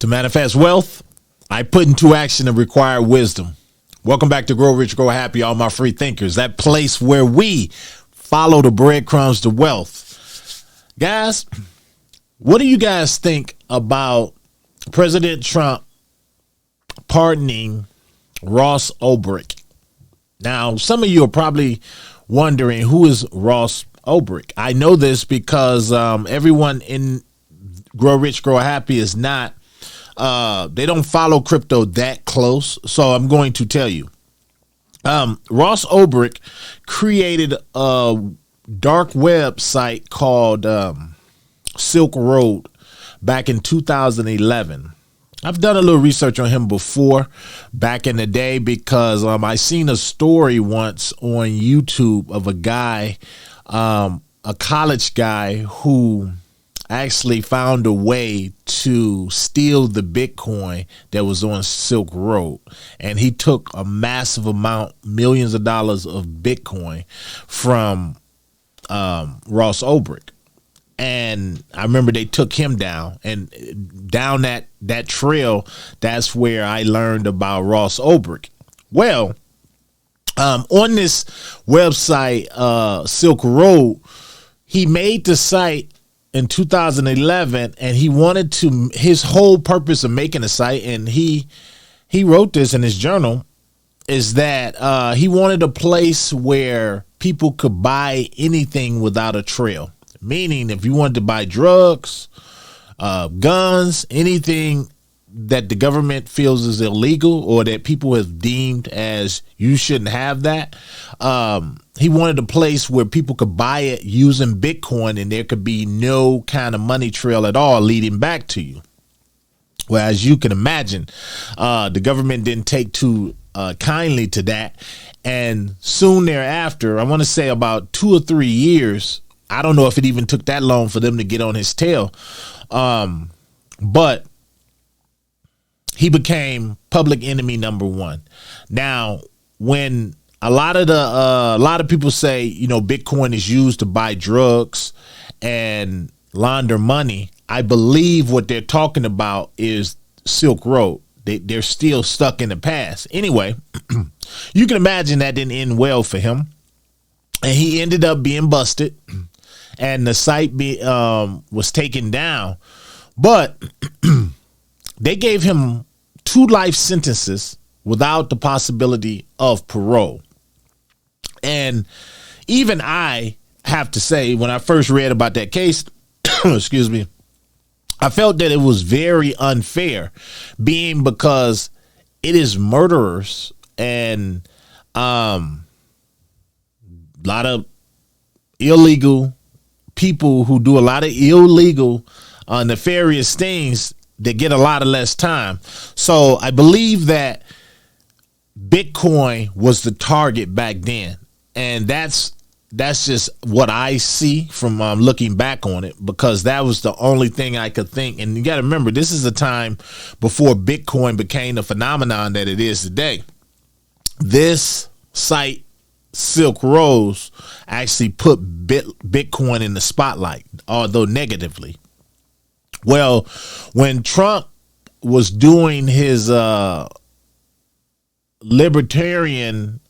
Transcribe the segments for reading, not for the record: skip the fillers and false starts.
To manifest wealth, I put into action the required wisdom. Welcome back to Grow Rich, Grow Happy, all my free thinkers. That place where we follow the breadcrumbs to wealth. Guys, what do you guys think about President Trump pardoning Ross Ulbricht? Now, some of you are probably wondering, who is Ross Ulbricht? I know this because everyone in Grow Rich, Grow Happy is not, they don't follow crypto that close. So I'm going to tell you. Ross Ulbricht created a dark web site called Silk Road back in 2011. I've done a little research on him before back in the day because I seen a story once on YouTube of a guy, a college guy who actually found a way to steal the Bitcoin that was on Silk Road. And he took a massive amount, millions of dollars of Bitcoin from Ross Ulbricht. And I remember they took him down, and down that trail, that's where I learned about Ross Ulbricht. Well, on this website, Silk Road, he made the site in 2011, and he wanted to, his whole purpose of making a site, and he wrote this in his journal, is that he wanted a place where people could buy anything without a trail. Meaning, if you wanted to buy drugs, guns, anything that the government feels is illegal or that people have deemed as you shouldn't have that, he wanted a place where people could buy it using Bitcoin and there could be no kind of money trail at all leading back to you. Well, as you can imagine, the government didn't take too kindly to that. And soon thereafter, I want to say about 2 or 3 years, I don't know if it even took that long for them to get on his tail. But he became public enemy number one. Now, when a lot of people say, you know, Bitcoin is used to buy drugs and launder money, I believe what they're talking about is Silk Road. They're still stuck in the past. Anyway, you can imagine that didn't end well for him. And he ended up being busted. And the site was taken down. But they gave him 2 life sentences without the possibility of parole. And even I have to say, when I first read about that case, excuse me, I felt that it was very unfair, being because it is murderers and a lot of illegal people who do a lot of illegal, nefarious things that get a lot of less time. So I believe that Bitcoin was the target back then. And that's just what I see from looking back on it, because that was the only thing I could think. And you got to remember, this is a time before Bitcoin became the phenomenon that it is today. This site, Silk Road, actually put Bitcoin in the spotlight, although negatively. Well, when Trump was doing his libertarian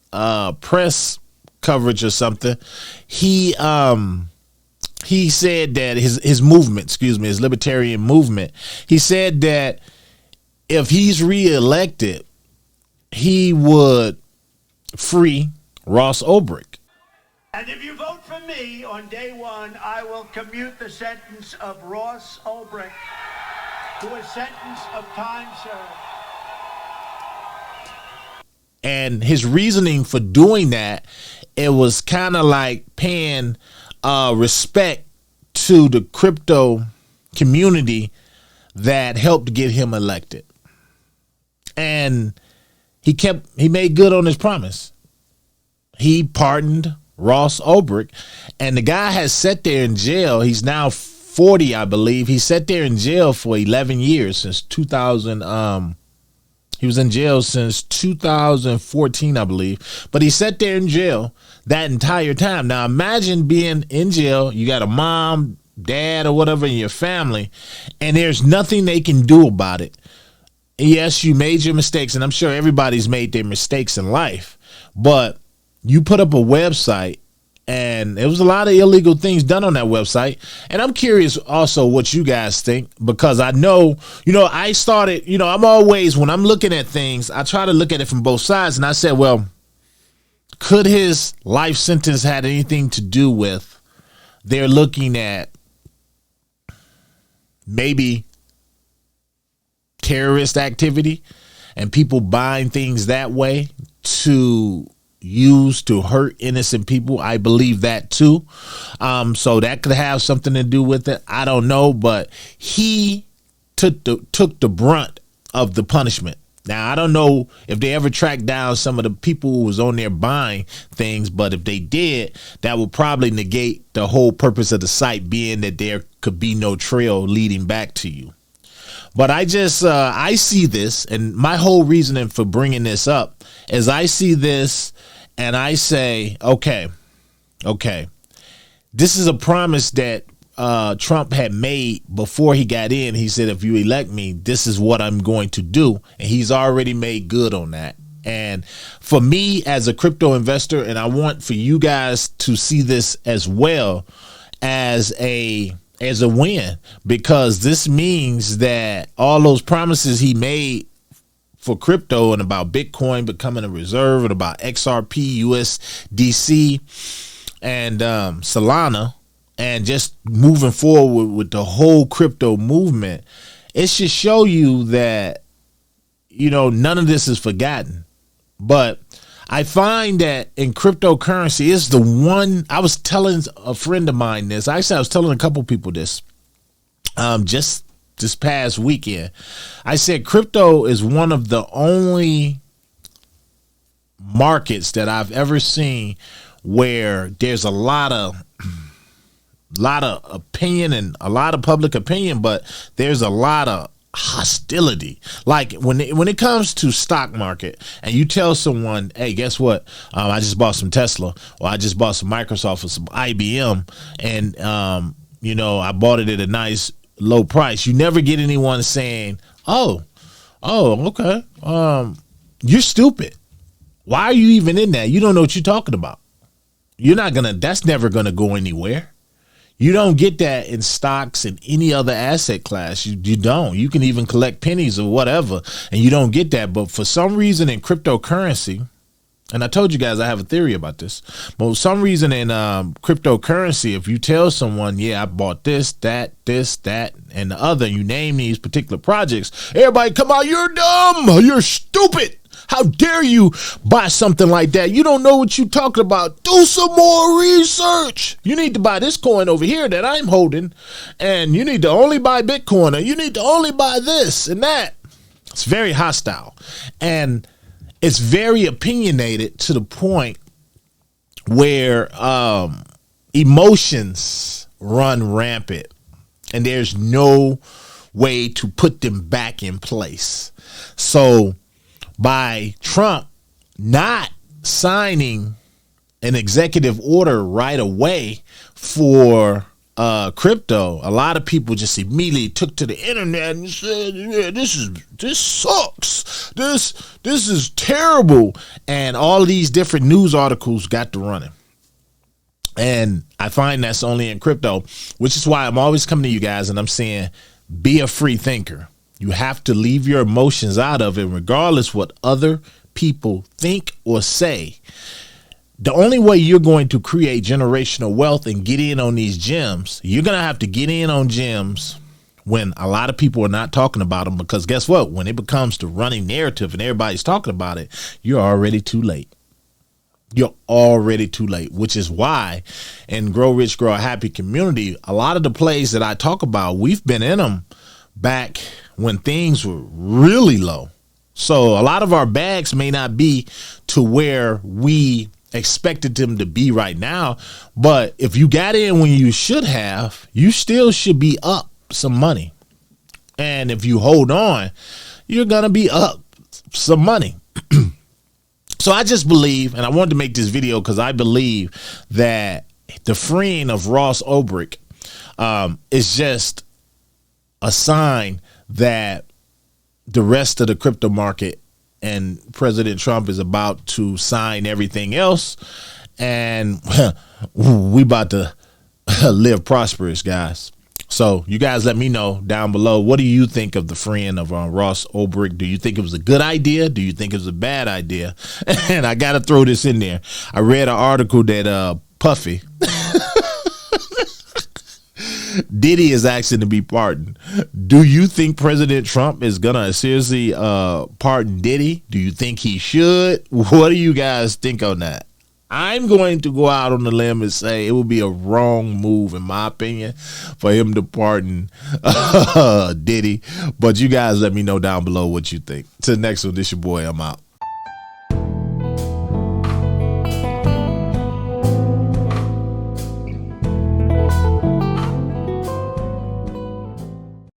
press coverage or something, he said that his movement, his libertarian movement, he said that if he's reelected, he would free Ross Ulbricht. And if you vote for me on day one, I will commute the sentence of Ross Ulbricht to a sentence of time served. And his reasoning for doing that, it was kind of like paying respect to the crypto community that helped get him elected. And he made good on his promise. He pardoned Ross Ulbricht, and the guy has sat there in jail. He's now 40, I believe. He sat there in jail for 11 years since 2000. He was in jail since 2014, I believe. But he sat there in jail that entire time. Now imagine being in jail. You got a mom, dad or whatever in your family, and there's nothing they can do about it. Yes, you made your mistakes, and I'm sure everybody's made their mistakes in life, but you put up a website and there was a lot of illegal things done on that website. And I'm curious also what you guys think, because I know, I started, I'm always, when I'm looking at things, I try to look at it from both sides. And I said, well, could his life sentence had anything to do with they're looking at maybe terrorist activity and people buying things that way to use to hurt innocent people? I believe that too. So that could have something to do with it. I don't know, but he took the brunt of the punishment. Now, I don't know if they ever tracked down some of the people who was on there buying things, but if they did, that would probably negate the whole purpose of the site, being that there could be no trail leading back to you. But I just, I see this, and my whole reasoning for bringing this up is I see this and I say, okay, this is a promise that Trump had made before he got in. He said, if you elect me, this is what I'm going to do. And he's already made good on that. And for me as a crypto investor, and I want for you guys to see this as well as a win, because this means that all those promises he made for crypto and about Bitcoin becoming a reserve and about XRP, USDC, and Solana, and just moving forward with the whole crypto movement, it should show you that, none of this is forgotten. But I find that in cryptocurrency is the one. I was telling a friend of mine this. Actually, I was telling a couple people this just this past weekend. I said crypto is one of the only markets that I've ever seen where there's a lot of opinion and a lot of public opinion, but there's a lot of hostility. Like when it comes to stock market and you tell someone, hey, guess what? I just bought some Tesla, or I just bought some Microsoft or some IBM, and I bought it at a nice low price. You never get anyone saying, oh, okay. You're stupid. Why are you even in that? You don't know what you're talking about. That's never gonna go anywhere. You don't get that in stocks and any other asset class. You don't. You can even collect pennies or whatever, and you don't get that. But for some reason in cryptocurrency, and I told you guys I have a theory about this, but for some reason in cryptocurrency, if you tell someone, yeah, I bought this, that, and the other, and you name these particular projects, everybody come out, you're dumb, you're stupid. How dare you buy something like that? You don't know what you're talking about. Do some more research. You need to buy this coin over here that I'm holding, and you need to only buy Bitcoin, or you need to only buy this and that. It's very hostile, and it's very opinionated to the point where emotions run rampant, and there's no way to put them back in place. So by Trump not signing an executive order right away for crypto, a lot of people just immediately took to the internet and said, yeah, this sucks. This is terrible. And all of these different news articles got to running. And I find that's only in crypto, which is why I'm always coming to you guys and I'm saying, be a free thinker. You have to leave your emotions out of it, regardless what other people think or say. The only way you're going to create generational wealth and get in on these gems, you're going to have to get in on gems when a lot of people are not talking about them, because guess what? When it becomes the running narrative and everybody's talking about it, you're already too late. You're already too late, which is why in Grow Rich, Grow Happy community, a lot of the plays that I talk about, we've been in them back when things were really low. So a lot of our bags may not be to where we expected them to be right now, but if you got in when you should have, you still should be up some money. And if you hold on, you're gonna be up some money. So I just believe, and I wanted to make this video because I believe that the freeing of Ross Ulbricht It's just a sign that the rest of the crypto market and President Trump is about to sign everything else, and we about to live prosperous, guys. So you guys let me know down below, what do you think of the freeing of Ross Ulbricht? Do you think it was a good idea? Do you think it was a bad idea? And I got to throw this in there. I read an article that Puffy, Diddy is asking to be pardoned. Do you think President Trump is going to seriously pardon Diddy? Do you think he should? What do you guys think on that? I'm going to go out on the limb and say it would be a wrong move, in my opinion, for him to pardon Diddy. But you guys let me know down below what you think. Till the next one, this your boy. I'm out.